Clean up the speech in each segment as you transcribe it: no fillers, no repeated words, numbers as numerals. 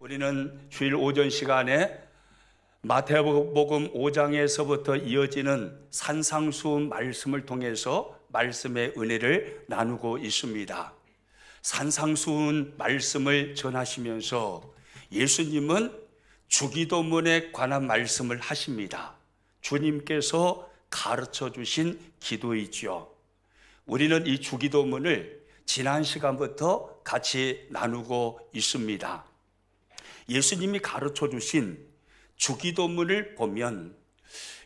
우리는 주일 오전 시간에 마태복음 5장에서부터 이어지는 산상수훈 말씀을 통해서 말씀의 은혜를 나누고 있습니다. 산상수훈 말씀을 전하시면서 예수님은 주기도문에 관한 말씀을 하십니다. 주님께서 가르쳐 주신 기도이지요. 우리는 이 주기도문을 지난 시간부터 같이 나누고 있습니다. 예수님이 가르쳐 주신 주기도문을 보면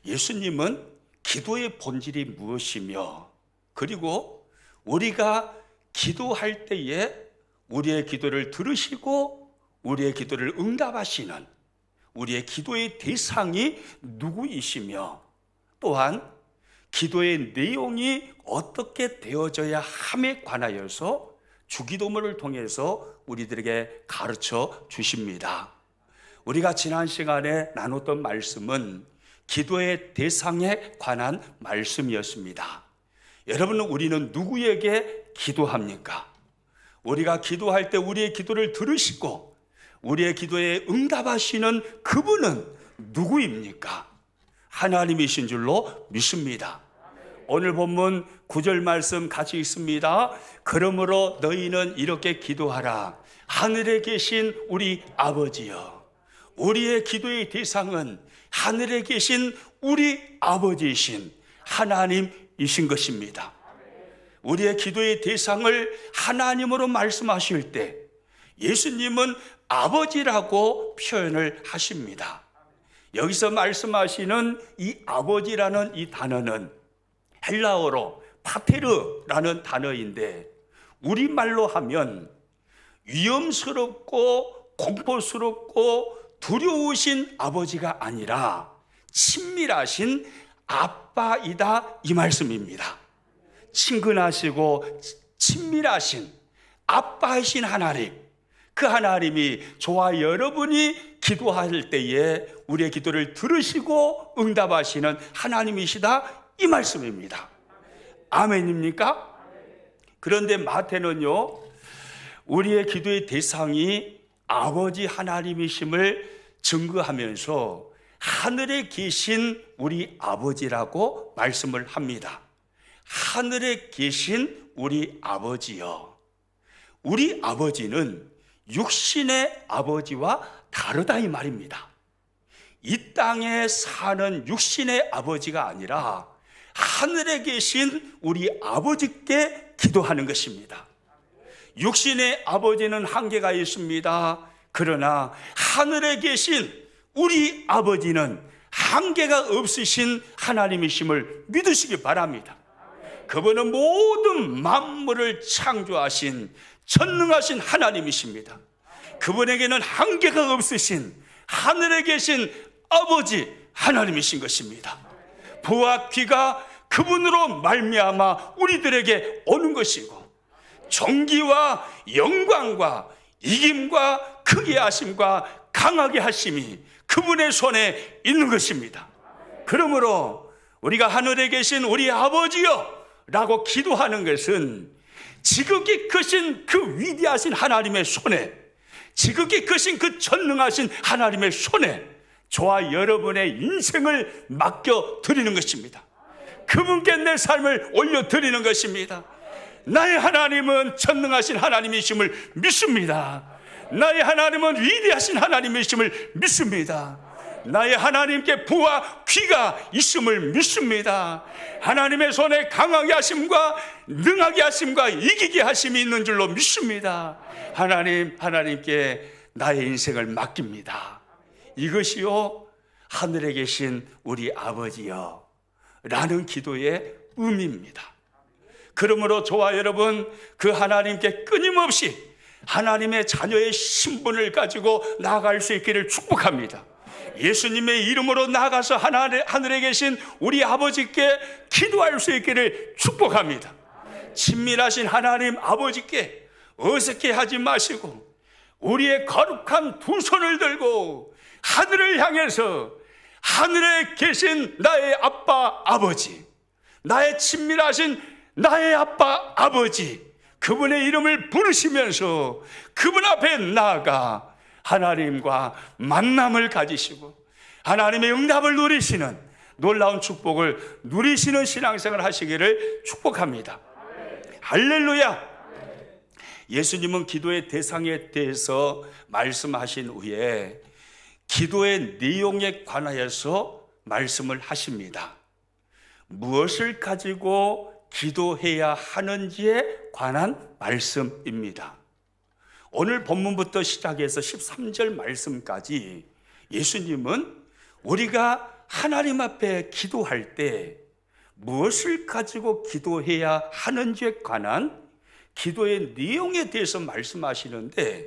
예수님은 기도의 본질이 무엇이며, 그리고 우리가 기도할 때에 우리의 기도를 들으시고 우리의 기도를 응답하시는 우리의 기도의 대상이 누구이시며, 또한 기도의 내용이 어떻게 되어져야 함에 관하여서 주기도문을 통해서 우리들에게 가르쳐 주십니다. 우리가 지난 시간에 나눴던 말씀은 기도의 대상에 관한 말씀이었습니다. 여러분, 우리는 누구에게 기도합니까? 우리가 기도할 때 우리의 기도를 들으시고 우리의 기도에 응답하시는 그분은 누구입니까? 하나님이신 줄로 믿습니다. 오늘 본문 9절 말씀 같이 읽습니다. 그러므로 너희는 이렇게 기도하라. 하늘에 계신 우리 아버지여. 우리의 기도의 대상은 하늘에 계신 우리 아버지이신 하나님이신 것입니다. 우리의 기도의 대상을 하나님으로 말씀하실 때 예수님은 아버지라고 표현을 하십니다. 여기서 말씀하시는 이 아버지라는 이 단어는 헬라어로 파테르라는 단어인데, 우리말로 하면 위험스럽고 공포스럽고 두려우신 아버지가 아니라 친밀하신 아빠이다, 이 말씀입니다. 친근하시고 친밀하신 아빠이신 하나님, 그 하나님이 저와 여러분이 기도할 때에 우리의 기도를 들으시고 응답하시는 하나님이시다, 이 말씀입니다. 아멘입니까? 그런데 마태는요, 우리의 기도의 대상이 아버지 하나님이심을 증거하면서 하늘에 계신 우리 아버지라고 말씀을 합니다. 하늘에 계신 우리 아버지요. 우리 아버지는 육신의 아버지와 다르다, 이 말입니다. 이 땅에 사는 육신의 아버지가 아니라 하늘에 계신 우리 아버지께 기도하는 것입니다. 육신의 아버지는 한계가 있습니다. 그러나 하늘에 계신 우리 아버지는 한계가 없으신 하나님이심을 믿으시기 바랍니다. 그분은 모든 만물을 창조하신 전능하신 하나님이십니다. 그분에게는 한계가 없으신 하늘에 계신 아버지 하나님이신 것입니다. 부와 귀가 그분으로 말미암아 우리들에게 오는 것이고, 존귀와 영광과 이김과 크게 하심과 강하게 하심이 그분의 손에 있는 것입니다. 그러므로 우리가 하늘에 계신 우리 아버지여 라고 기도하는 것은 지극히 크신 그 위대하신 하나님의 손에, 지극히 크신 그 전능하신 하나님의 손에 저와 여러분의 인생을 맡겨드리는 것입니다. 그분께 내 삶을 올려드리는 것입니다. 나의 하나님은 전능하신 하나님이심을 믿습니다. 나의 하나님은 위대하신 하나님이심을 믿습니다. 나의 하나님께 부와 귀가 있음을 믿습니다. 하나님의 손에 강하게 하심과 능하게 하심과 이기게 하심이 있는 줄로 믿습니다. 하나님께 나의 인생을 맡깁니다. 이것이요, 하늘에 계신 우리 아버지여 라는 기도의 의미입니다. 그러므로 저와 여러분, 그 하나님께 끊임없이 하나님의 자녀의 신분을 가지고 나아갈 수 있기를 축복합니다. 예수님의 이름으로 나아가서 하늘에 계신 우리 아버지께 기도할 수 있기를 축복합니다. 친밀하신 하나님 아버지께 어색해 하지 마시고 우리의 거룩한 두 손을 들고 하늘을 향해서 하늘에 계신 나의 아빠 아버지, 나의 친밀하신 나의 아빠 아버지, 그분의 이름을 부르시면서 그분 앞에 나아가 하나님과 만남을 가지시고 하나님의 응답을 누리시는 놀라운 축복을 누리시는 신앙생활 하시기를 축복합니다. 할렐루야. 예수님은 기도의 대상에 대해서 말씀하신 후에 기도의 내용에 관하여서 말씀을 하십니다. 무엇을 가지고 기도해야 하는지에 관한 말씀입니다. 오늘 본문부터 시작해서 13절 말씀까지 예수님은 우리가 하나님 앞에 기도할 때 무엇을 가지고 기도해야 하는지에 관한 기도의 내용에 대해서 말씀하시는데,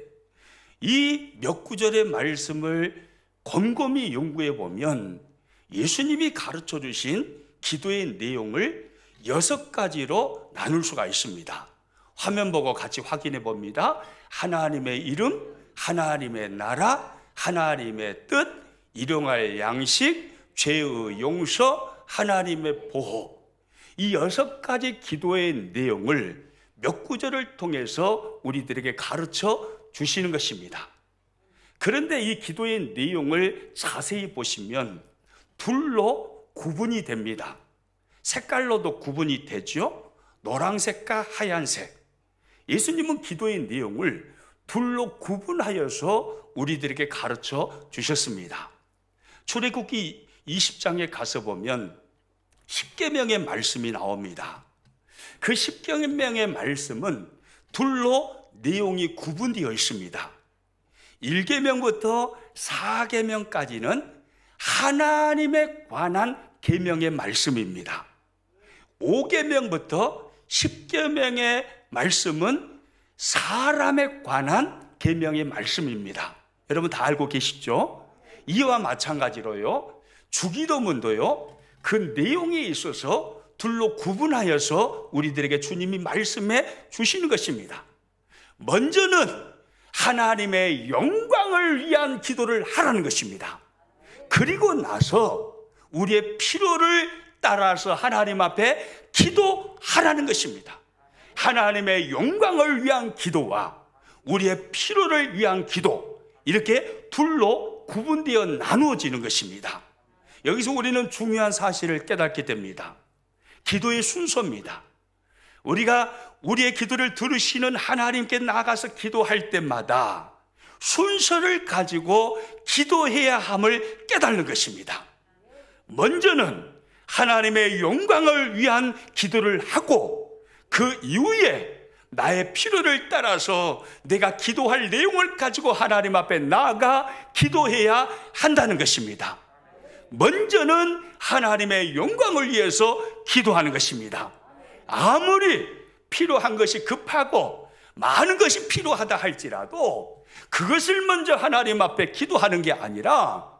이 몇 구절의 말씀을 곰곰이 연구해 보면 예수님이 가르쳐 주신 기도의 내용을 6가지로 나눌 수가 있습니다. 화면 보고 같이 확인해 봅니다. 하나님의 이름, 하나님의 나라, 하나님의 뜻, 일용할 양식, 죄의 용서, 하나님의 보호. 이 6가지 기도의 내용을 몇 구절을 통해서 우리들에게 가르쳐 주시는 것입니다. 그런데 이 기도의 내용을 자세히 보시면 둘로 구분이 됩니다. 색깔로도 구분이 되죠. 노란색과 하얀색. 예수님은 기도의 내용을 둘로 구분하여서 우리들에게 가르쳐 주셨습니다. 출애굽기 20장에 가서 보면 10계명의 말씀이 나옵니다. 그 10계명의 말씀은 둘로 내용이 구분되어 있습니다. 1계명부터 4계명까지는 하나님에 관한 계명의 말씀입니다. 5계명부터 10계명의 말씀은 사람에 관한 계명의 말씀입니다. 여러분 다 알고 계시죠? 이와 마찬가지로요, 주기도문도요, 그 내용에 있어서 둘로 구분하여서 우리들에게 주님이 말씀해 주시는 것입니다. 먼저는 하나님의 영광을 위한 기도를 하라는 것입니다. 그리고 나서 우리의 필요를 따라서 하나님 앞에 기도하라는 것입니다. 하나님의 영광을 위한 기도와 우리의 필요를 위한 기도, 이렇게 둘로 구분되어 나누어지는 것입니다. 여기서 우리는 중요한 사실을 깨닫게 됩니다. 기도의 순서입니다. 우리가 우리의 기도를 들으시는 하나님께 나가서 기도할 때마다 순서를 가지고 기도해야 함을 깨닫는 것입니다. 먼저는 하나님의 영광을 위한 기도를 하고, 그 이후에 나의 필요를 따라서 내가 기도할 내용을 가지고 하나님 앞에 나아가 기도해야 한다는 것입니다. 먼저는 하나님의 영광을 위해서 기도하는 것입니다. 아무리 필요한 것이 급하고 많은 것이 필요하다 할지라도 그것을 먼저 하나님 앞에 기도하는 게 아니라,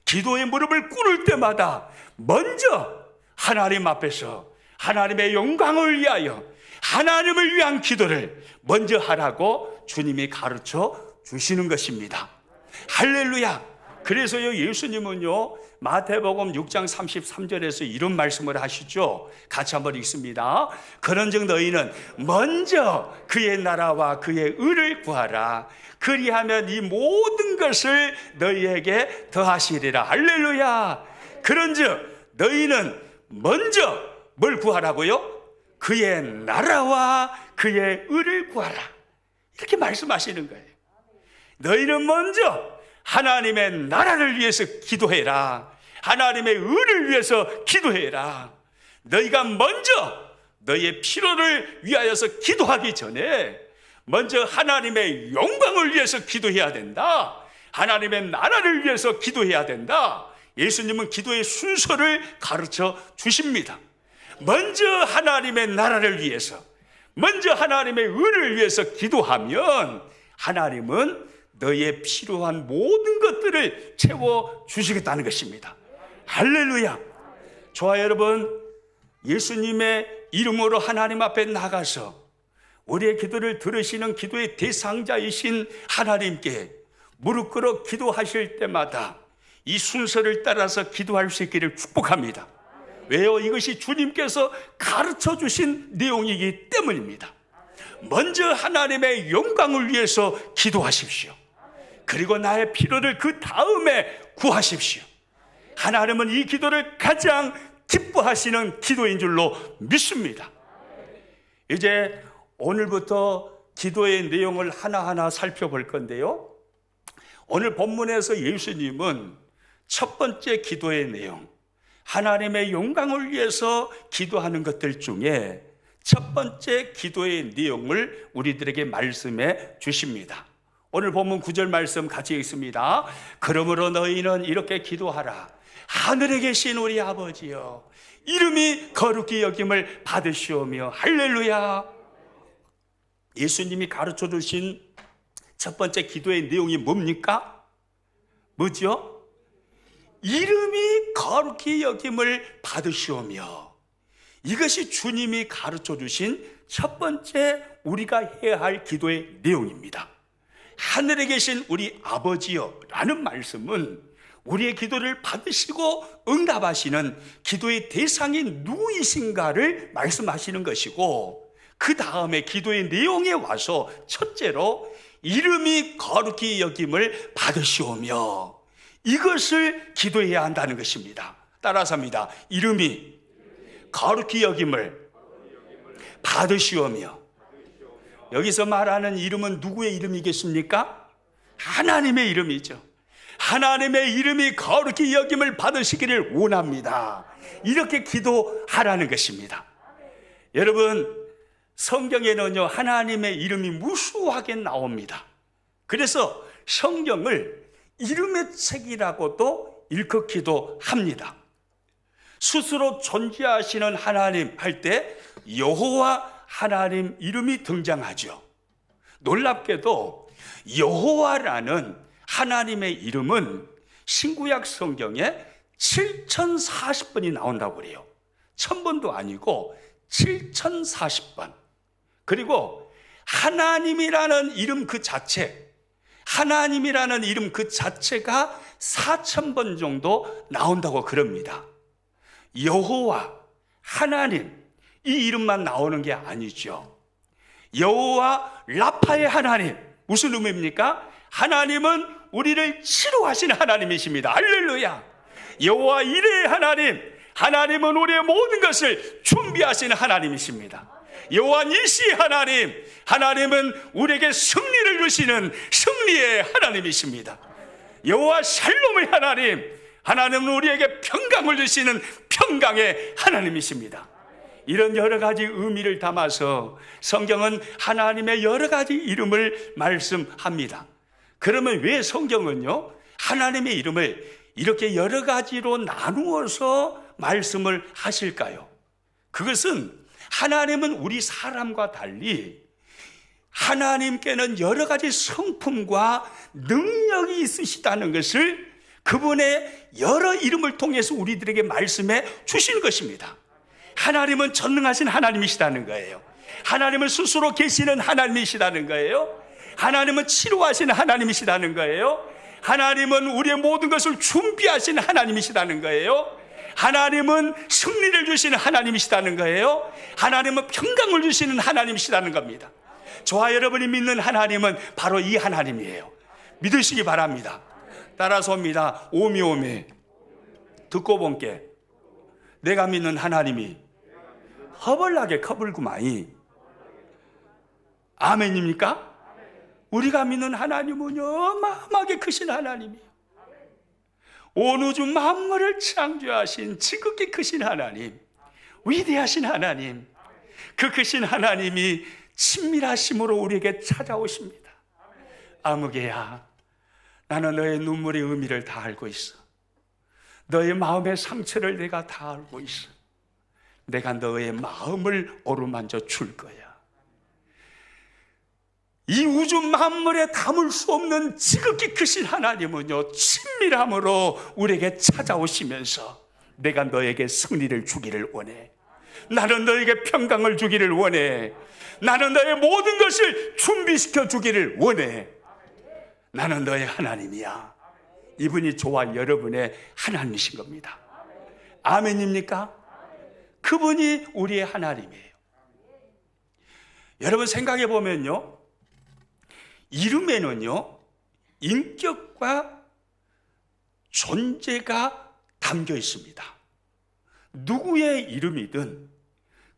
기도의 무릎을 꿇을 때마다 먼저 하나님 앞에서 하나님의 영광을 위하여 하나님을 위한 기도를 먼저 하라고 주님이 가르쳐 주시는 것입니다. 할렐루야. 그래서요, 예수님은요, 마태복음 6장 33절에서 이런 말씀을 하시죠. 같이 한번 읽습니다. 그런즉 너희는 먼저 그의 나라와 그의 의를 구하라. 그리하면 이 모든 것을 너희에게 더하시리라. 할렐루야. 그런즉 너희는 먼저 뭘 구하라고요? 그의 나라와 그의 의를 구하라. 이렇게 말씀하시는 거예요. 너희는 먼저 하나님의 나라를 위해서 기도해라. 하나님의 의를 위해서 기도해라. 너희가 먼저 너희의 필요를 위하여서 기도하기 전에 먼저 하나님의 영광을 위해서 기도해야 된다. 하나님의 나라를 위해서 기도해야 된다. 예수님은 기도의 순서를 가르쳐 주십니다. 먼저 하나님의 나라를 위해서, 먼저 하나님의 의를 위해서 기도하면 하나님은 너희의 필요한 모든 것들을 채워주시겠다는 것입니다. 할렐루야. 좋아요, 여러분. 예수님의 이름으로 하나님 앞에 나가서 우리의 기도를 들으시는 기도의 대상자이신 하나님께 무릎 꿇어 기도하실 때마다 이 순서를 따라서 기도할 수 있기를 축복합니다. 왜요? 이것이 주님께서 가르쳐 주신 내용이기 때문입니다. 먼저 하나님의 영광을 위해서 기도하십시오. 그리고 나의 필요를 그 다음에 구하십시오. 하나님은 이 기도를 가장 기뻐하시는 기도인 줄로 믿습니다. 이제 오늘부터 기도의 내용을 하나하나 살펴볼 건데요, 오늘 본문에서 예수님은 첫 번째 기도의 내용, 하나님의 영광을 위해서 기도하는 것들 중에 첫 번째 기도의 내용을 우리들에게 말씀해 주십니다. 오늘 본문 9절 말씀 같이 읽습니다. 그러므로 너희는 이렇게 기도하라. 하늘에 계신 우리 아버지여, 이름이 거룩히 여김을 받으시오며. 할렐루야. 예수님이 가르쳐 주신 첫 번째 기도의 내용이 뭡니까? 뭐죠? 이름이 거룩히 여김을 받으시오며. 이것이 주님이 가르쳐 주신 첫 번째 우리가 해야 할 기도의 내용입니다. 하늘에 계신 우리 아버지여 라는 말씀은 우리의 기도를 받으시고 응답하시는 기도의 대상이 누구이신가를 말씀하시는 것이고, 그 다음에 기도의 내용에 와서 첫째로 이름이 거룩히 여김을 받으시오며, 이것을 기도해야 한다는 것입니다. 따라서 합니다. 이름이 거룩히 여김을 받으시오며. 여기서 말하는 이름은 누구의 이름이겠습니까? 하나님의 이름이죠. 하나님의 이름이 거룩히 여김을 받으시기를 원합니다. 이렇게 기도하라는 것입니다. 여러분, 성경에는요, 하나님의 이름이 무수하게 나옵니다. 그래서 성경을 이름의 책이라고도 일컫기도 합니다. 스스로 존재하시는 하나님 할 때 여호와 하나님 이름이 등장하죠. 놀랍게도 여호와라는 하나님의 이름은 신구약 성경에 7040번이 나온다고 그래요. 1000번도 아니고 7040번. 그리고 하나님이라는 이름 그 자체, 하나님이라는 이름 그 자체가 4000번 정도 나온다고 그럽니다. 여호와, 하나님, 이 이름만 나오는 게 아니죠. 여호와 라파의 하나님, 무슨 의미입니까? 하나님은 우리를 치료하시는 하나님이십니다. 할렐루야. 여호와 이레의 하나님, 하나님은 우리의 모든 것을 준비하시는 하나님이십니다. 여호와 니시의 하나님, 하나님은 우리에게 승리를 주시는 승리의 하나님이십니다. 여호와 샬롬의 하나님, 하나님은 우리에게 평강을 주시는 평강의 하나님이십니다. 이런 여러 가지 의미를 담아서 성경은 하나님의 여러 가지 이름을 말씀합니다. 그러면 왜 성경은요, 하나님의 이름을 이렇게 여러 가지로 나누어서 말씀을 하실까요? 그것은 하나님은 우리 사람과 달리 하나님께는 여러 가지 성품과 능력이 있으시다는 것을 그분의 여러 이름을 통해서 우리들에게 말씀해 주시는 것입니다. 하나님은 전능하신 하나님이시다는 거예요. 하나님은 스스로 계시는 하나님이시다는 거예요. 하나님은 치료하시는 하나님이시다는 거예요. 하나님은 우리의 모든 것을 준비하시는 하나님이시다는 거예요. 하나님은 승리를 주시는 하나님이시다는 거예요. 하나님은 평강을 주시는 하나님이시다는 겁니다. 저와 여러분이 믿는 하나님은 바로 이 하나님이에요. 믿으시기 바랍니다. 따라서 옵니다. 오미오미 듣고 본게 내가 믿는 하나님이 허벌나게 커불구마이. 아멘입니까? 우리가 믿는 하나님은요, 어마어마하게 크신 하나님이에요. 온 우주 만물을 창조하신 지극히 크신 하나님, 위대하신 하나님, 그 크신 하나님이 친밀하심으로 우리에게 찾아오십니다. 아무개야, 나는 너의 눈물의 의미를 다 알고 있어. 너의 마음의 상처를 내가 다 알고 있어. 내가 너의 마음을 어루만져 줄 거야. 이 우주 만물에 담을 수 없는 지극히 크신 하나님은요, 친밀함으로 우리에게 찾아오시면서 내가 너에게 승리를 주기를 원해. 나는 너에게 평강을 주기를 원해. 나는 너의 모든 것을 준비시켜 주기를 원해. 나는 너의 하나님이야. 이분이 저와 여러분의 하나님이신 겁니다. 아멘입니까? 그분이 우리의 하나님이에요. 여러분 생각해 보면요, 이름에는요 인격과 존재가 담겨 있습니다. 누구의 이름이든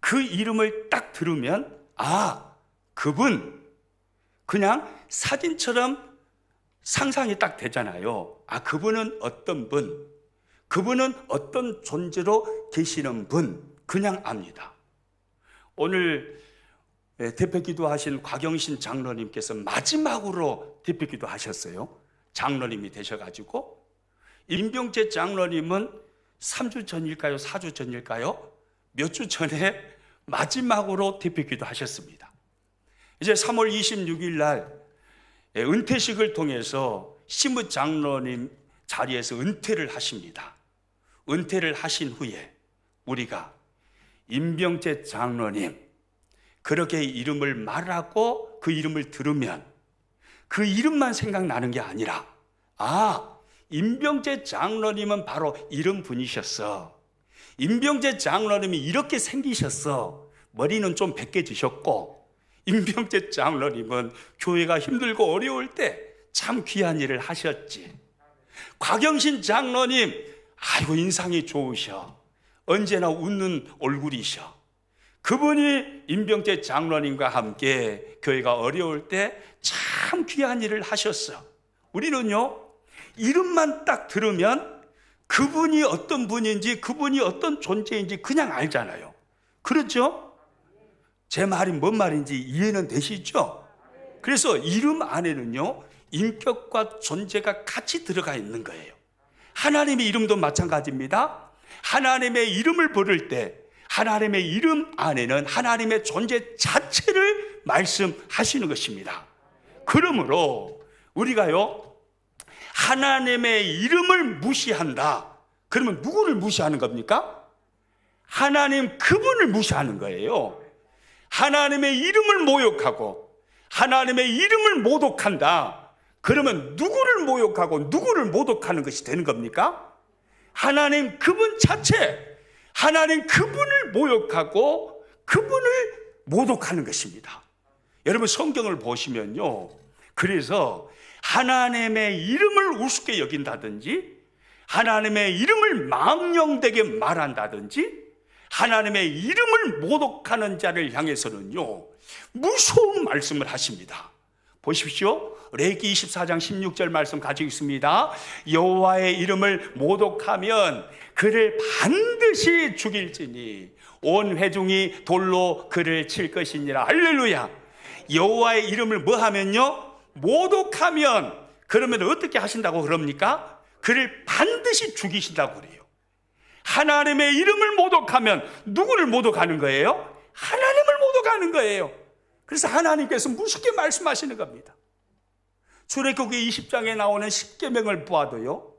그 이름을 딱 들으면 그분, 그냥 사진처럼 상상이 딱 되잖아요. 그분은 어떤 분, 그분은 어떤 존재로 계시는 분, 그냥 압니다. 오늘 대표기도 하신 곽영신 장로님께서 마지막으로 대표기도 하셨어요. 장로님이 되셔가지고. 임병재 장로님은 3주 전일까요? 4주 전일까요? 몇 주 전에 마지막으로 대표기도 하셨습니다. 이제 3월 26일 날 은퇴식을 통해서 심의 장로님 자리에서 은퇴를 하십니다. 은퇴를 하신 후에 우리가 임병재 장로님 그렇게 이름을 말하고 그 이름을 들으면 그 이름만 생각나는 게 아니라 임병재 장로님은 바로 이런 분이셨어. 임병재 장로님이 이렇게 생기셨어. 머리는 좀 벗겨지셨고 임병재 장로님은 교회가 힘들고 어려울 때 참 귀한 일을 하셨지. 곽영신 장로님 인상이 좋으셔. 언제나 웃는 얼굴이셔. 그분이 임병재 장로님과 함께 교회가 어려울 때 참 귀한 일을 하셨어. 우리는요, 이름만 딱 들으면 그분이 어떤 분인지 그분이 어떤 존재인지 그냥 알잖아요. 그렇죠? 제 말이 뭔 말인지 이해는 되시죠? 그래서 이름 안에는요, 인격과 존재가 같이 들어가 있는 거예요. 하나님의 이름도 마찬가지입니다. 하나님의 이름을 부를 때 하나님의 이름 안에는 하나님의 존재 자체를 말씀하시는 것입니다. 그러므로 우리가요, 하나님의 이름을 무시한다. 그러면 누구를 무시하는 겁니까? 하나님 그분을 무시하는 거예요. 하나님의 이름을 모욕하고 하나님의 이름을 모독한다. 그러면 누구를 모욕하고 누구를 모독하는 것이 되는 겁니까? 하나님 그분 자체, 하나님 그분을 모욕하고 그분을 모독하는 것입니다. 여러분 성경을 보시면요, 그래서 하나님의 이름을 우습게 여긴다든지 하나님의 이름을 망령되게 말한다든지 하나님의 이름을 모독하는 자를 향해서는요, 무서운 말씀을 하십니다. 보십시오. 레위기 24장 16절 말씀 가지고 있습니다. 여호와의 이름을 모독하면 그를 반드시 죽일지니 온 회중이 돌로 그를 칠 것이니라. 할렐루야. 여호와의 이름을 뭐 하면요? 모독하면, 그러면 어떻게 하신다고 그럽니까? 그를 반드시 죽이신다고 그래요. 하나님의 이름을 모독하면 누구를 모독하는 거예요? 하나님을 모독하는 거예요. 그래서 하나님께서 무섭게 말씀하시는 겁니다. 출애굽기 20장에 나오는 10계명을 보아도요,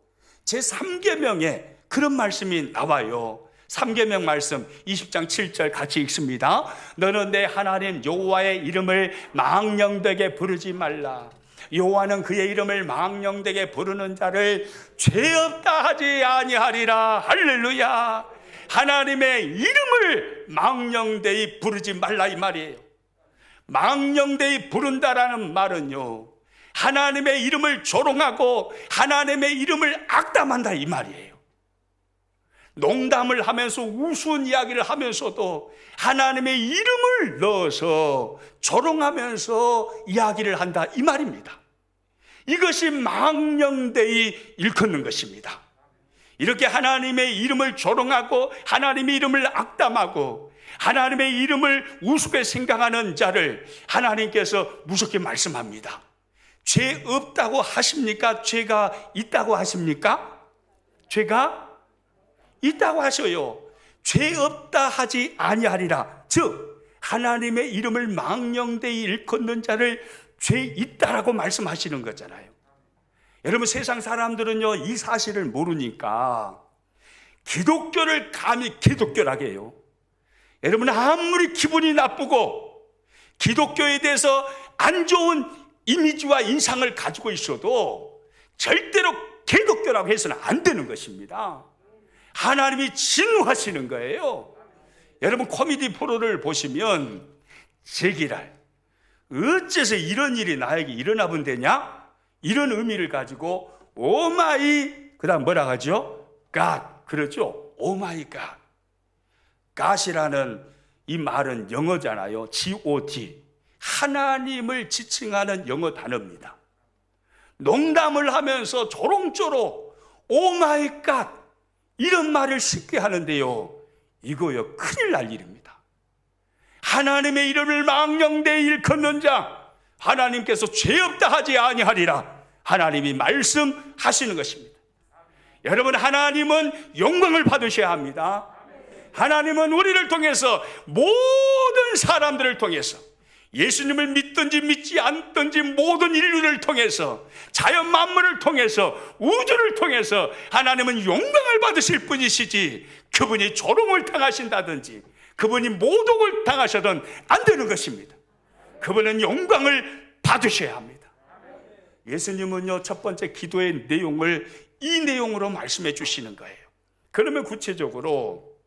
제3계명에 그런 말씀이 나와요. 3계명 말씀 20장 7절 같이 읽습니다. 너는 내 하나님 여호와의 이름을 망령되게 부르지 말라. 여호와는 그의 이름을 망령되게 부르는 자를 죄 없다 하지 아니하리라. 할렐루야. 하나님의 이름을 망령되이 부르지 말라 이 말이에요. 망령되이 부른다라는 말은요, 하나님의 이름을 조롱하고 하나님의 이름을 악담한다 이 말이에요. 농담을 하면서 우스운 이야기를 하면서도 하나님의 이름을 넣어서 조롱하면서 이야기를 한다 이 말입니다. 이것이 망령되이 일컫는 것입니다. 이렇게 하나님의 이름을 조롱하고 하나님의 이름을 악담하고 하나님의 이름을 우습게 생각하는 자를 하나님께서 무섭게 말씀합니다. 죄 없다고 하십니까? 죄가 있다고 하십니까? 죄가 있다고 하셔요. 죄 없다 하지 아니하리라. 즉 하나님의 이름을 망령되이 일컫는 자를 죄 있다라고 말씀하시는 거잖아요. 여러분 세상 사람들은요, 이 사실을 모르니까 기독교를 감히 기독교라고 해요. 여러분 아무리 기분이 나쁘고 기독교에 대해서 안 좋은 이미지와 인상을 가지고 있어도 절대로 기독교라고 해서는 안 되는 것입니다. 하나님이 진노하시는 거예요. 여러분 코미디 프로를 보시면 제기랄 어째서 이런 일이 나에게 일어나 본대냐? 이런 의미를 가지고 오마이 그다음 뭐라 하죠? God. 그렇죠? 오마이 God. God이라는 이 말은 영어잖아요. God. 하나님을 지칭하는 영어 단어입니다. 농담을 하면서 조롱조롱 오마이 갓 이런 말을 쉽게 하는데요, 이거요 큰일 날 일입니다. 하나님의 이름을 망령되이 일컫는 자 하나님께서 죄 없다 하지 아니하리라 하나님이 말씀하시는 것입니다. 여러분, 하나님은 영광을 받으셔야 합니다. 하나님은 우리를 통해서, 모든 사람들을 통해서, 예수님을 믿든지 믿지 않든지 모든 인류를 통해서, 자연 만물을 통해서, 우주를 통해서 하나님은 영광을 받으실 분이시지, 그분이 조롱을 당하신다든지 그분이 모독을 당하셔도 안 되는 것입니다. 그분은 영광을 받으셔야 합니다. 예수님은요, 첫 번째 기도의 내용을 이 내용으로 말씀해 주시는 거예요. 그러면 구체적으로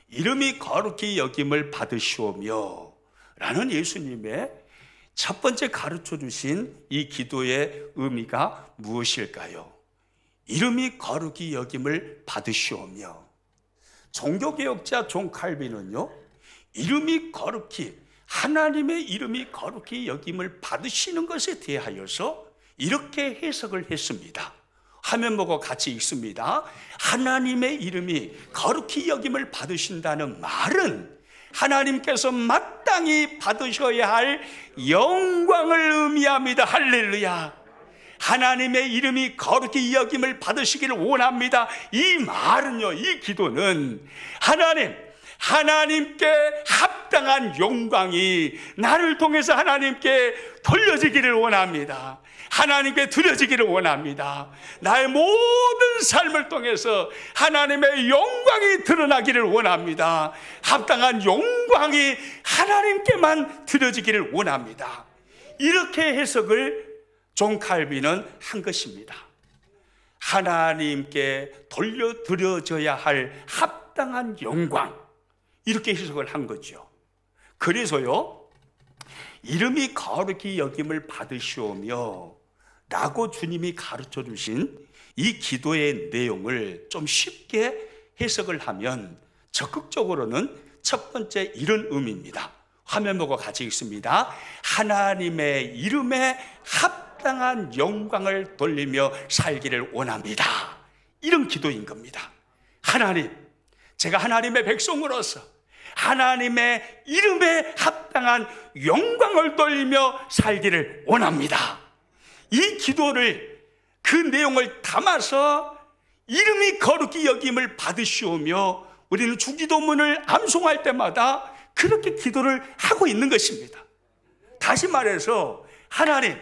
이름이 거룩히 여김을 받으시오며 라는 예수님의 첫 번째 가르쳐 주신 이 기도의 의미가 무엇일까요? 이름이 거룩히 여김을 받으시오며. 종교개혁자 존 칼빈은요, 이름이 거룩히, 하나님의 이름이 거룩히 여김을 받으시는 것에 대하여서 이렇게 해석을 했습니다. 화면 보고 같이 읽습니다. 하나님의 이름이 거룩히 여김을 받으신다는 말은 하나님께서 마땅히 받으셔야 할 영광을 의미합니다. 할렐루야. 하나님의 이름이 거룩히 여김을 받으시기를 원합니다. 이 말은요, 이 기도는 하나님께 합당한 영광이 나를 통해서 하나님께 돌려지기를 원합니다. 하나님께 드려지기를 원합니다. 나의 모든 삶을 통해서 하나님의 영광이 드러나기를 원합니다. 합당한 영광이 하나님께만 드려지기를 원합니다. 이렇게 해석을 존 칼빈은 한 것입니다. 하나님께 돌려드려져야 할 합당한 영광, 이렇게 해석을 한 거죠. 그래서요, 이름이 거룩히 여김을 받으시오며 라고 주님이 가르쳐 주신 이 기도의 내용을 좀 쉽게 해석을 하면 적극적으로는 첫 번째 이런 의미입니다. 화면 보고 같이 읽습니다. 하나님의 이름에 합당한 영광을 돌리며 살기를 원합니다. 이런 기도인 겁니다. 하나님, 제가 하나님의 백성으로서 하나님의 이름에 합당한 영광을 돌리며 살기를 원합니다. 이 기도를, 그 내용을 담아서 이름이 거룩히 여김을 받으시오며 우리는 주기도문을 암송할 때마다 그렇게 기도를 하고 있는 것입니다. 다시 말해서, 하나님,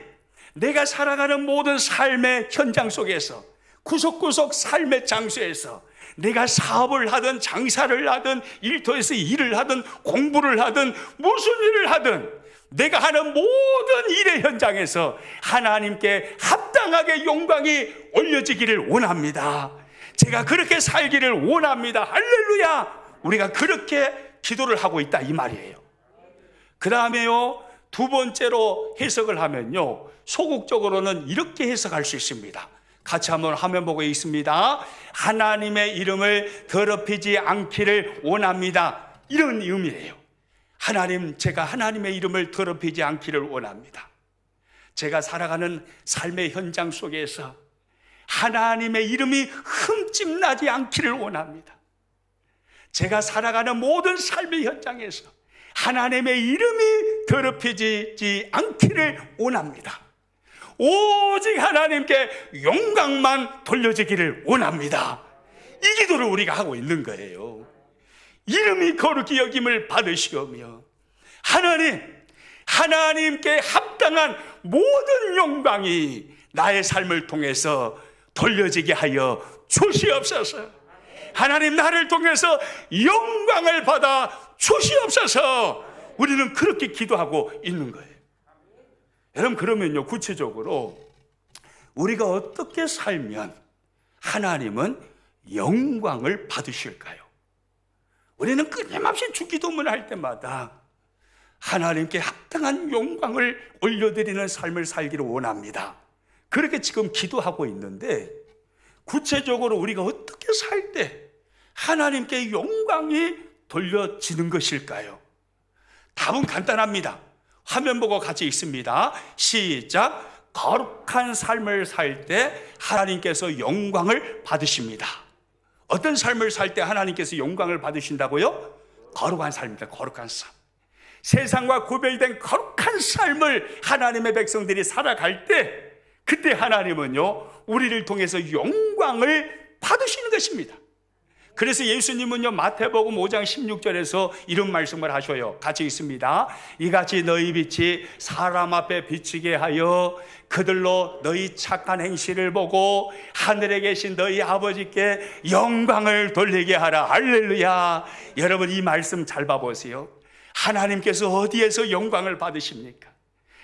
내가 살아가는 모든 삶의 현장 속에서, 구석구석 삶의 장소에서 내가 사업을 하든 장사를 하든 일터에서 일을 하든 공부를 하든 무슨 일을 하든 내가 하는 모든 일의 현장에서 하나님께 합당하게 영광이 올려지기를 원합니다. 제가 그렇게 살기를 원합니다. 할렐루야. 우리가 그렇게 기도를 하고 있다, 이 말이에요. 그 다음에요, 두 번째로 해석을 하면요, 소극적으로는 이렇게 해석할 수 있습니다. 같이 한번 화면 보고 있습니다. 하나님의 이름을 더럽히지 않기를 원합니다. 이런 의미예요. 하나님, 제가 하나님의 이름을 더럽히지 않기를 원합니다. 제가 살아가는 삶의 현장 속에서 하나님의 이름이 흠집나지 않기를 원합니다. 제가 살아가는 모든 삶의 현장에서 하나님의 이름이 더럽혀지지 않기를 원합니다. 오직 하나님께 영광만 돌려지기를 원합니다. 이 기도를 우리가 하고 있는 거예요. 이름이 거룩히 여김을 받으시오며 하나님께 합당한 모든 영광이 나의 삶을 통해서 돌려지게 하여 주시옵소서. 하나님, 나를 통해서 영광을 받아 주시옵소서. 우리는 그렇게 기도하고 있는 거예요. 여러분, 그러면요, 구체적으로 우리가 어떻게 살면 하나님은 영광을 받으실까요? 우리는 끊임없이 주기도문을 할 때마다 하나님께 합당한 영광을 올려드리는 삶을 살기를 원합니다. 그렇게 지금 기도하고 있는데 구체적으로 우리가 어떻게 살 때 하나님께 영광이 돌려지는 것일까요? 답은 간단합니다. 화면 보고 같이 읽습니다. 시작. 거룩한 삶을 살 때 하나님께서 영광을 받으십니다. 어떤 삶을 살 때 하나님께서 영광을 받으신다고요? 거룩한 삶입니다. 거룩한 삶. 세상과 구별된 거룩한 삶을 하나님의 백성들이 살아갈 때 그때 하나님은요 우리를 통해서 영광을 받으시는 것입니다. 그래서 예수님은요 마태복음 5장 16절에서 이런 말씀을 하셔요. 같이 읽습니다. 이같이 너희 빛이 사람 앞에 비치게 하여 그들로 너희 착한 행실을 보고 하늘에 계신 너희 아버지께 영광을 돌리게 하라. 할렐루야. 여러분 이 말씀 잘 봐보세요. 하나님께서 어디에서 영광을 받으십니까?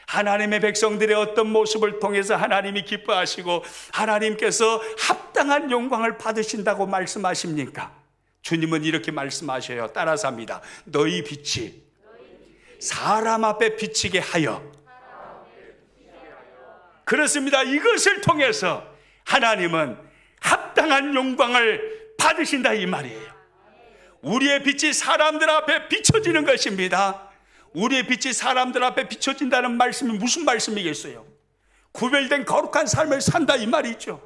하나님의 백성들의 어떤 모습을 통해서 하나님이 기뻐하시고 하나님께서 합당한 영광을 받으신다고 말씀하십니까? 주님은 이렇게 말씀하셔요. 따라서 합니다. 너희 빛이 사람 앞에 비치게 하여. 그렇습니다. 이것을 통해서 하나님은 합당한 영광을 받으신다 이 말이에요. 우리의 빛이 사람들 앞에 비춰지는 것입니다. 우리의 빛이 사람들 앞에 비춰진다는 말씀이 무슨 말씀이겠어요? 구별된 거룩한 삶을 산다 이 말이죠.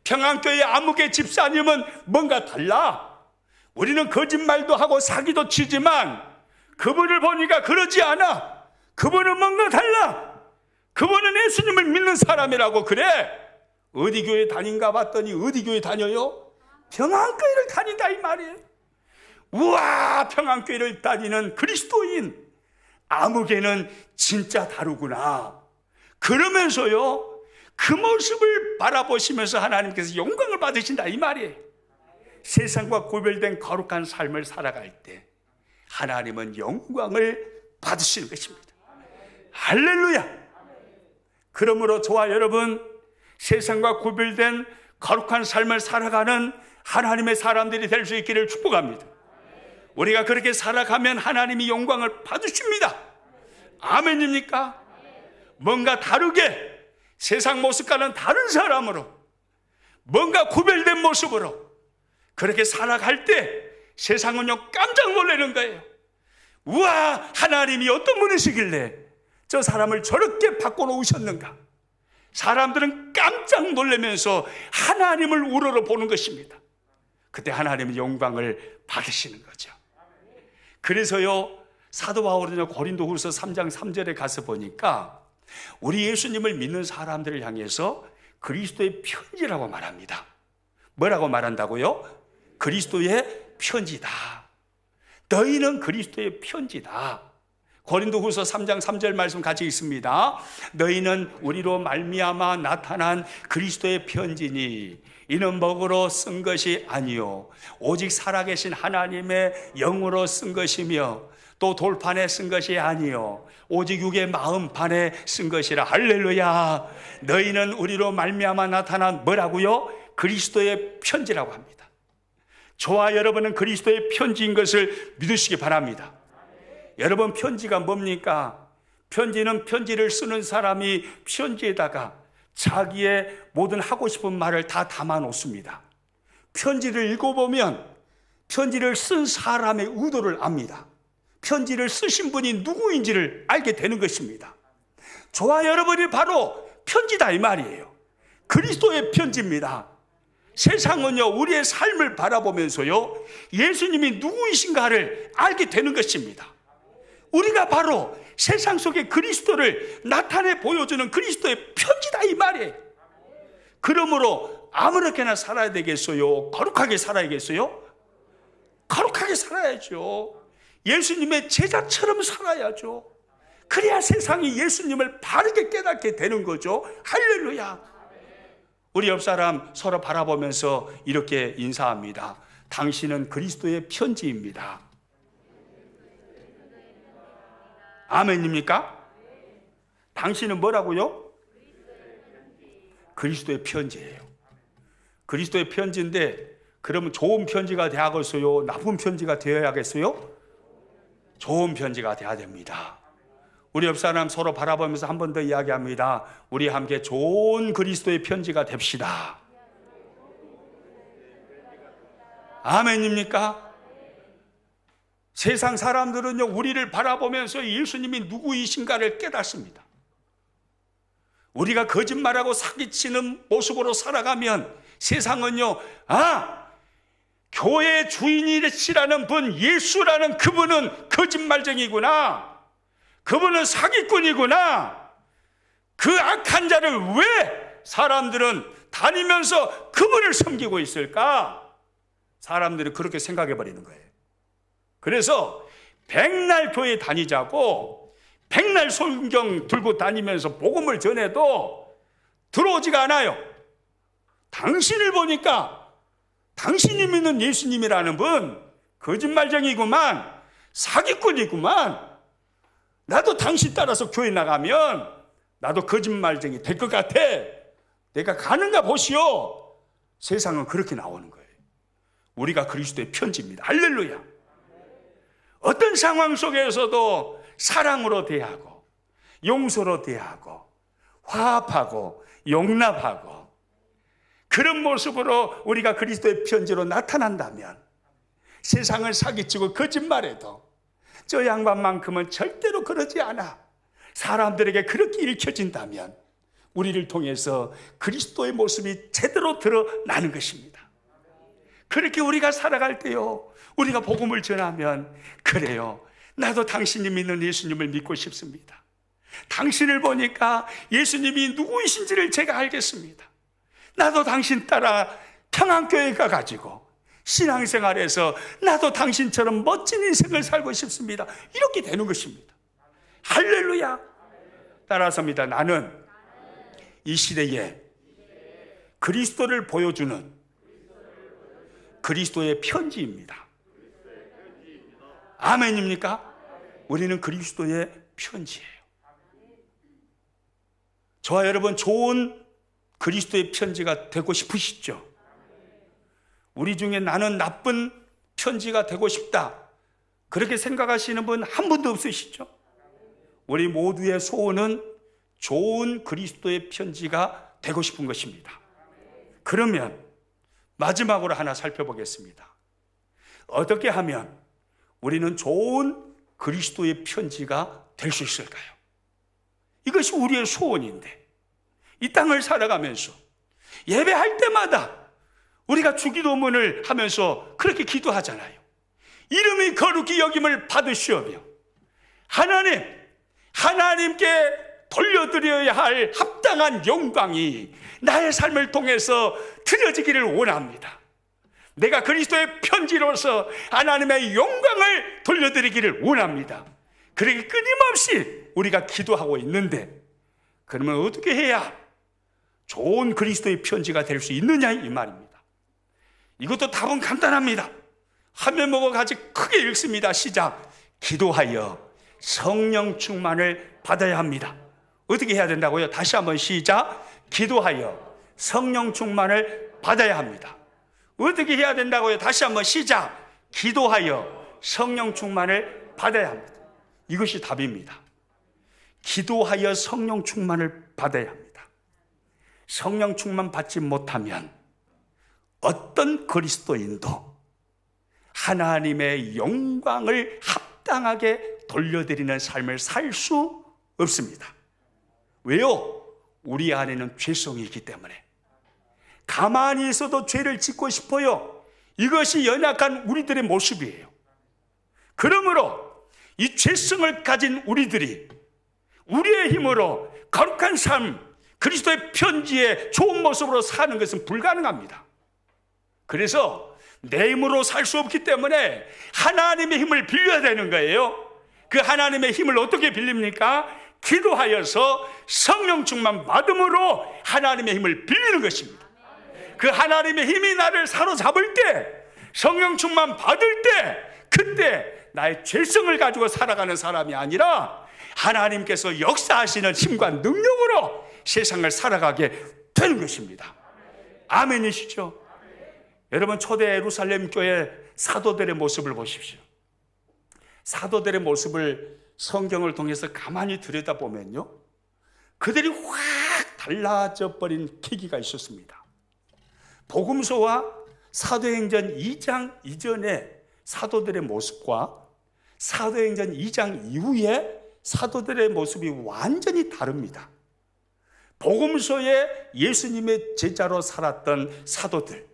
평안교회 아무개 집사님은 뭔가 달라. 우리는 거짓말도 하고 사기도 치지만 그분을 보니까 그러지 않아. 그분은 뭔가 달라. 그분은 예수님을 믿는 사람이라고. 그래. 어디 교회 다닌가 봤더니 어디 교회 다녀요? 평안교회를 다닌다 이 말이에요. 우와, 평안교회를 다니는 그리스도인. 아무개는 진짜 다르구나. 그러면서요 그 모습을 바라보시면서 하나님께서 영광을 받으신다 이 말이에요. 세상과 구별된 거룩한 삶을 살아갈 때 하나님은 영광을 받으시는 것입니다. 할렐루야. 그러므로 저와 여러분 세상과 구별된 거룩한 삶을 살아가는 하나님의 사람들이 될 수 있기를 축복합니다. 우리가 그렇게 살아가면 하나님이 영광을 받으십니다. 아멘입니까? 뭔가 다르게 세상 모습과는 다른 사람으로 뭔가 구별된 모습으로 그렇게 살아갈 때 세상은요 깜짝 놀라는 거예요. 우와, 하나님이 어떤 분이시길래 저 사람을 저렇게 바꿔놓으셨는가. 사람들은 깜짝 놀라면서 하나님을 우러러 보는 것입니다. 그때 하나님의 영광을 받으시는 거죠. 그래서요 사도 바울은요 고린도후서 3장 3절에 가서 보니까 우리 예수님을 믿는 사람들을 향해서 그리스도의 편지라고 말합니다. 뭐라고 말한다고요? 그리스도의 편지다. 너희는 그리스도의 편지다. 고린도후서 3장 3절 말씀 같이 읽습니다. 너희는 우리로 말미암아 나타난 그리스도의 편지니 이는 먹으로 쓴 것이 아니요 오직 살아계신 하나님의 영으로 쓴 것이며 또 돌판에 쓴 것이 아니요 오직 육의 마음판에 쓴 것이라. 할렐루야. 너희는 우리로 말미암아 나타난 뭐라고요? 그리스도의 편지라고 합니다. 저와 여러분은 그리스도의 편지인 것을 믿으시기 바랍니다. 여러분 편지가 뭡니까? 편지는 편지를 쓰는 사람이 편지에다가 자기의 모든 하고 싶은 말을 다 담아 놓습니다. 편지를 읽어보면 편지를 쓴 사람의 의도를 압니다. 편지를 쓰신 분이 누구인지를 알게 되는 것입니다. 저와 여러분이 바로 편지다 이 말이에요. 그리스도의 편지입니다. 세상은요 우리의 삶을 바라보면서요 예수님이 누구이신가를 알게 되는 것입니다. 우리가 바로 세상 속에 그리스도를 나타내 보여주는 그리스도의 편지다 이 말이에요. 그러므로 아무렇게나 살아야 되겠어요? 거룩하게 살아야겠어요? 거룩하게 살아야죠. 예수님의 제자처럼 살아야죠. 그래야 세상이 예수님을 바르게 깨닫게 되는 거죠. 할렐루야. 우리 옆 사람 서로 바라보면서 이렇게 인사합니다. 당신은 그리스도의 편지입니다. 아멘입니까? 당신은 뭐라고요? 그리스도의 편지예요. 그리스도의 편지인데 그러면 좋은 편지가 되야겠어요? 나쁜 편지가 되어야겠어요? 좋은 편지가 돼야 됩니다. 우리 옆 사람 서로 바라보면서 한 번 더 이야기합니다. 우리 함께 좋은 그리스도의 편지가 됩시다. 아멘입니까? 세상 사람들은요, 우리를 바라보면서 예수님이 누구이신가를 깨닫습니다. 우리가 거짓말하고 사기치는 모습으로 살아가면 세상은요, 교회 주인이시라는 분, 예수라는 그분은 거짓말쟁이구나, 그분은 사기꾼이구나, 그 악한 자를 왜 사람들은 다니면서 그분을 섬기고 있을까? 사람들이 그렇게 생각해 버리는 거예요. 그래서 백날 교회 다니자고 백날 성경 들고 다니면서 복음을 전해도 들어오지가 않아요. 당신을 보니까 당신이 믿는 예수님이라는 분 거짓말쟁이구만, 사기꾼이구만, 나도 당신 따라서 교회 나가면 나도 거짓말쟁이 될 것 같아, 내가 가는가 보시오. 세상은 그렇게 나오는 거예요. 우리가 그리스도의 편지입니다. 할렐루야. 어떤 상황 속에서도 사랑으로 대하고 용서로 대하고 화합하고 용납하고 그런 모습으로 우리가 그리스도의 편지로 나타난다면, 세상을 사기치고 거짓말해도 저 양반만큼은 절대로 그러지 않아, 사람들에게 그렇게 읽혀진다면 우리를 통해서 그리스도의 모습이 제대로 드러나는 것입니다. 그렇게 우리가 살아갈 때요, 우리가 복음을 전하면, 그래요, 나도 당신이 믿는 예수님을 믿고 싶습니다. 당신을 보니까 예수님이 누구이신지를 제가 알겠습니다. 나도 당신 따라 평안교회 가가지고 신앙생활에서 나도 당신처럼 멋진 인생을 살고 싶습니다. 이렇게 되는 것입니다. 할렐루야. 따라서입니다. 나는 이 시대에 그리스도를 보여주는 그리스도의 편지입니다. 아멘입니까? 우리는 그리스도의 편지예요. 저와 여러분, 좋은 그리스도의 편지가 되고 싶으시죠? 우리 중에 나는 나쁜 편지가 되고 싶다, 그렇게 생각하시는 분 한 분도 없으시죠? 우리 모두의 소원은 좋은 그리스도의 편지가 되고 싶은 것입니다. 그러면 마지막으로 하나 살펴보겠습니다. 어떻게 하면 우리는 좋은 그리스도의 편지가 될 수 있을까요? 이것이 우리의 소원인데, 이 땅을 살아가면서 예배할 때마다 우리가 주기도문을 하면서 그렇게 기도하잖아요. 이름이 거룩히 여김을 받으시오며 하나님께 돌려드려야 할 합당한 영광이 나의 삶을 통해서 드려지기를 원합니다. 내가 그리스도의 편지로서 하나님의 영광을 돌려드리기를 원합니다. 그렇게 끊임없이 우리가 기도하고 있는데, 그러면 어떻게 해야 좋은 그리스도의 편지가 될 수 있느냐, 이 말입니다. 이것도 답은 간단합니다. 화면보고 같이 크게 읽습니다. 시작. 기도하여 성령 충만을 받아야 합니다. 어떻게 해야 된다고요? 다시 한번 시작. 기도하여 성령 충만을 받아야 합니다. 어떻게 해야 된다고요? 다시 한번 시작. 기도하여 성령 충만을 받아야 합니다. 이것이 답입니다. 기도하여 성령 충만을 받아야 합니다. 성령 충만 받지 못하면 어떤 그리스도인도 하나님의 영광을 합당하게 돌려드리는 삶을 살 수 없습니다. 왜요? 우리 안에는 죄성이 있기 때문에. 가만히 있어도 죄를 짓고 싶어요. 이것이 연약한 우리들의 모습이에요. 그러므로 이 죄성을 가진 우리들이 우리의 힘으로 거룩한 삶, 그리스도의 편지의 좋은 모습으로 사는 것은 불가능합니다. 그래서 내 힘으로 살 수 없기 때문에 하나님의 힘을 빌려야 되는 거예요. 그 하나님의 힘을 어떻게 빌립니까? 기도하여서 성령 충만 받음으로 하나님의 힘을 빌리는 것입니다. 그 하나님의 힘이 나를 사로잡을 때, 성령 충만 받을 때, 그때 나의 죄성을 가지고 살아가는 사람이 아니라 하나님께서 역사하시는 힘과 능력으로 세상을 살아가게 되는 것입니다. 아멘이시죠? 여러분, 초대 예루살렘 교회 사도들의 모습을 보십시오. 사도들의 모습을 성경을 통해서 가만히 들여다보면요, 그들이 확 달라져 버린 계기가 있었습니다. 복음서와 사도행전 2장 이전의 사도들의 모습과 사도행전 2장 이후의 사도들의 모습이 완전히 다릅니다. 복음서에 예수님의 제자로 살았던 사도들,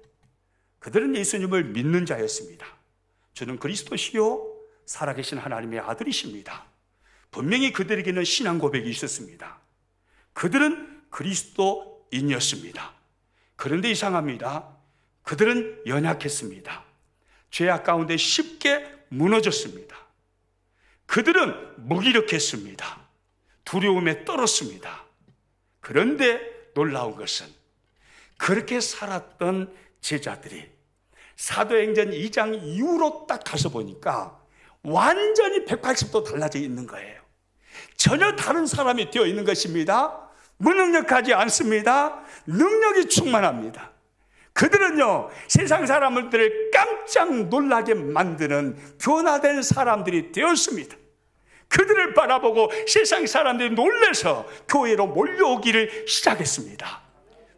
그들은 예수님을 믿는 자였습니다. 주는 그리스도시요 살아계신 하나님의 아들이십니다. 분명히 그들에게는 신앙 고백이 있었습니다. 그들은 그리스도인이었습니다. 그런데 이상합니다. 그들은 연약했습니다. 죄악 가운데 쉽게 무너졌습니다. 그들은 무기력했습니다. 두려움에 떨었습니다. 그런데 놀라운 것은 그렇게 살았던 제자들이 사도행전 2장 이후로 딱 가서 보니까 완전히 180도 달라져 있는 거예요. 전혀 다른 사람이 되어 있는 것입니다. 무능력하지 않습니다. 능력이 충만합니다. 그들은요, 세상 사람들을 깜짝 놀라게 만드는 변화된 사람들이 되었습니다. 그들을 바라보고 세상 사람들이 놀라서 교회로 몰려오기를 시작했습니다.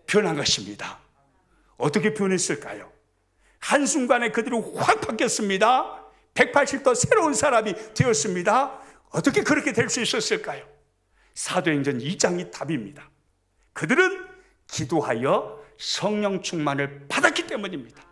변한 것입니다. 어떻게 변했을까요? 한순간에 그들이 확 바뀌었습니다. 180도 새로운 사람이 되었습니다. 어떻게 그렇게 될 수 있었을까요? 사도행전 2장이 답입니다. 그들은 기도하여 성령 충만을 받았기 때문입니다.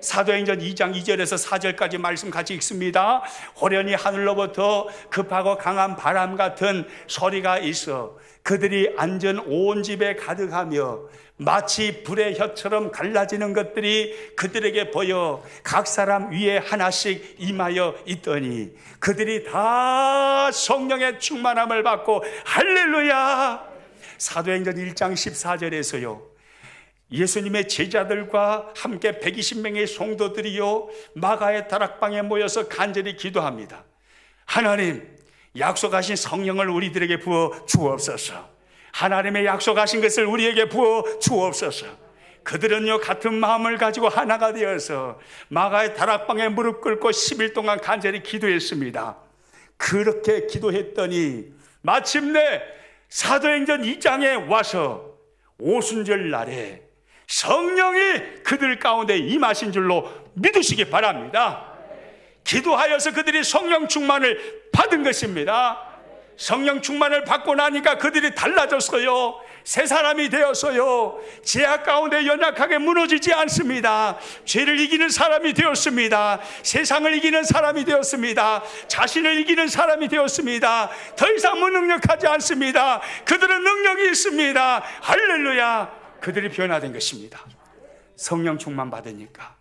사도행전 2장 2절에서 4절까지 말씀 같이 읽습니다. 호련히 하늘로부터 급하고 강한 바람 같은 소리가 있어 그들이 앉은 온 집에 가득하며 마치 불의 혀처럼 갈라지는 것들이 그들에게 보여 각 사람 위에 하나씩 임하여 있더니 그들이 다 성령의 충만함을 받고 할렐루야. 사도행전 1장 14절에서요, 예수님의 제자들과 함께 120명의 성도들이요 마가의 다락방에 모여서 간절히 기도합니다. 하나님, 약속하신 성령을 우리들에게 부어 주옵소서. 하나님의 약속하신 것을 우리에게 부어 주옵소서. 그들은요 같은 마음을 가지고 하나가 되어서 마가의 다락방에 무릎 꿇고 10일 동안 간절히 기도했습니다. 그렇게 기도했더니 마침내 사도행전 2장에 와서 오순절 날에 성령이 그들 가운데 임하신 줄로 믿으시기 바랍니다. 기도하여서 그들이 성령 충만을 받은 것입니다. 성령 충만을 받고 나니까 그들이 달라졌어요. 새 사람이 되었어요. 죄악 가운데 연약하게 무너지지 않습니다. 죄를 이기는 사람이 되었습니다. 세상을 이기는 사람이 되었습니다. 자신을 이기는 사람이 되었습니다. 더 이상 무능력하지 않습니다. 그들은 능력이 있습니다. 할렐루야. 그들이 변화된 것입니다. 성령 충만 받으니까,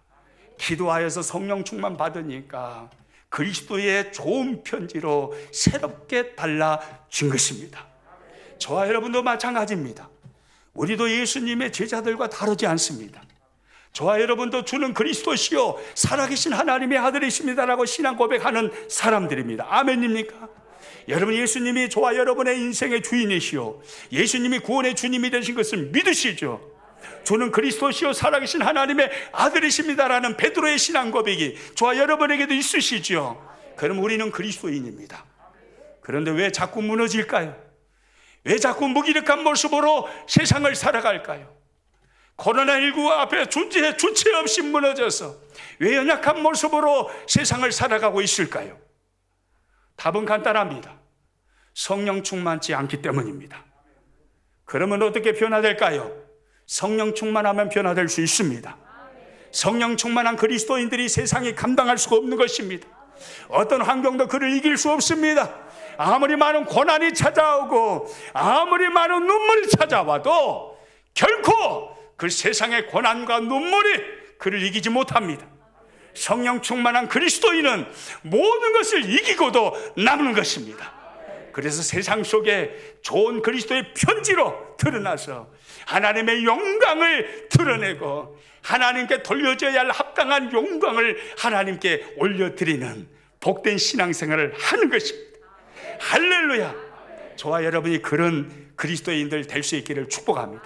기도하여서 성령 충만 받으니까 그리스도의 좋은 편지로 새롭게 달라진 것입니다. 저와 여러분도 마찬가지입니다. 우리도 예수님의 제자들과 다르지 않습니다. 저와 여러분도 주는 그리스도시요 살아계신 하나님의 아들이십니다라고 신앙 고백하는 사람들입니다. 아멘입니까? 여러분, 예수님이 저와 여러분의 인생의 주인이시요 예수님이 구원의 주님이 되신 것을 믿으시죠? 주는 그리스도시요 살아계신 하나님의 아들이십니다라는 베드로의 신앙 고백이 저와 여러분에게도 있으시죠? 그럼 우리는 그리스도인입니다. 그런데 왜 자꾸 무너질까요? 왜 자꾸 무기력한 모습으로 세상을 살아갈까요? 코로나19 앞에 주체 없이 무너져서 왜 연약한 모습으로 세상을 살아가고 있을까요? 답은 간단합니다. 성령 충만치 않기 때문입니다. 그러면 어떻게 변화될까요? 성령 충만하면 변화될 수 있습니다. 성령 충만한 그리스도인들이 세상이 감당할 수가 없는 것입니다. 어떤 환경도 그를 이길 수 없습니다. 아무리 많은 고난이 찾아오고 아무리 많은 눈물이 찾아와도 결코 그 세상의 고난과 눈물이 그를 이기지 못합니다. 성령 충만한 그리스도인은 모든 것을 이기고도 남는 것입니다. 그래서 세상 속에 좋은 그리스도의 편지로 드러나서 하나님의 영광을 드러내고 하나님께 돌려줘야 할 합당한 영광을 하나님께 올려드리는 복된 신앙생활을 하는 것입니다. 할렐루야. 저와 여러분이 그런 그리스도인들 될 수 있기를 축복합니다.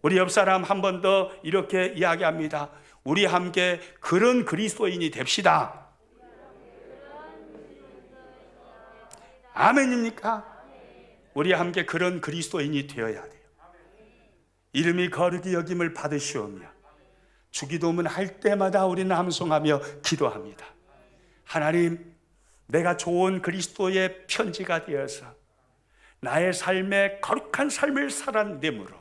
우리 옆 사람 한 번 더 이렇게 이야기합니다. 우리 함께 그런 그리스도인이 됩시다. 아멘입니까? 우리 함께 그런 그리스도인이 되어야 돼요. 이름이 거룩히 여김을 받으시오며 주기도문 할 때마다 우리는 함송하며 기도합니다. 하나님, 내가 좋은 그리스도의 편지가 되어서 나의 삶에 거룩한 삶을 살아내므로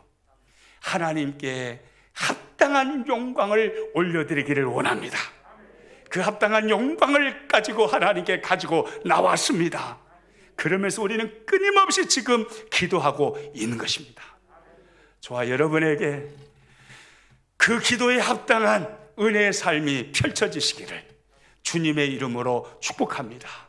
하나님께 합당한 영광을 올려드리기를 원합니다. 그 합당한 영광을 가지고 하나님께 가지고 나왔습니다. 그러면서 우리는 끊임없이 지금 기도하고 있는 것입니다. 저와 여러분에게 그 기도에 합당한 은혜의 삶이 펼쳐지시기를 주님의 이름으로 축복합니다.